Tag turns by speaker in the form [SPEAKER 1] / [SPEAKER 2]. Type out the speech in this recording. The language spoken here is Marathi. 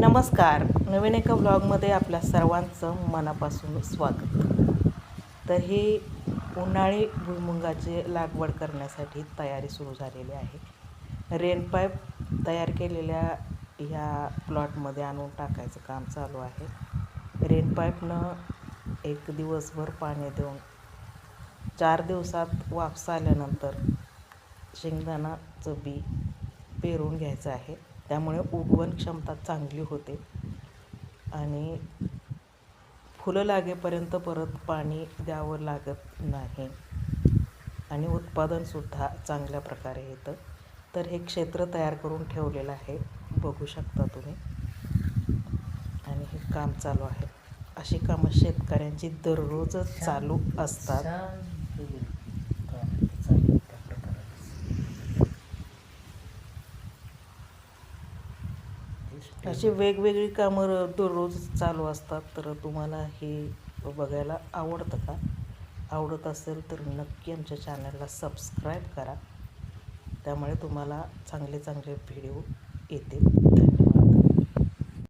[SPEAKER 1] नमस्कार. नवीन एका व्लॉगमध्ये आपल्या सर्वांचं मनापासून स्वागत. तर ही उन्हाळी भुईमुगाची लागवड करण्यासाठी तयारी सुरू झालेली आहे. रेनपाईप तयार केलेल्या ह्या प्लॉटमध्ये आणून टाकायचं काम चालू आहे. रेनपाईपनं एक दिवसभर पाणी देऊन 4 दिवसात वापस आल्यानंतर शेंगदाणाचं बी पेरून घ्यायचं आहे. त्यामुळे उगवण क्षमता चांगली होते आणि फुलं लागेपर्यंत परत पाणी द्यावं लागत नाही आणि उत्पादनसुद्धा चांगल्या प्रकारे येतं. तर हे क्षेत्र तयार करून ठेवलेलं आहे, बघू शकता तुम्ही. आणि हे काम चालू आहे. अशी कामं शेतकऱ्यांची दररोजच चालू असतात. अशी वेगवेगळी कामं दररोज चालू असतात. तर तुम्हाला हे बघायला आवडतं का? आवडत असेल तर नक्की आमच्या चॅनलला सबस्क्राईब करा. त्यामुळे तुम्हाला चांगले चांगले व्हिडिओ येतील. धन्यवाद.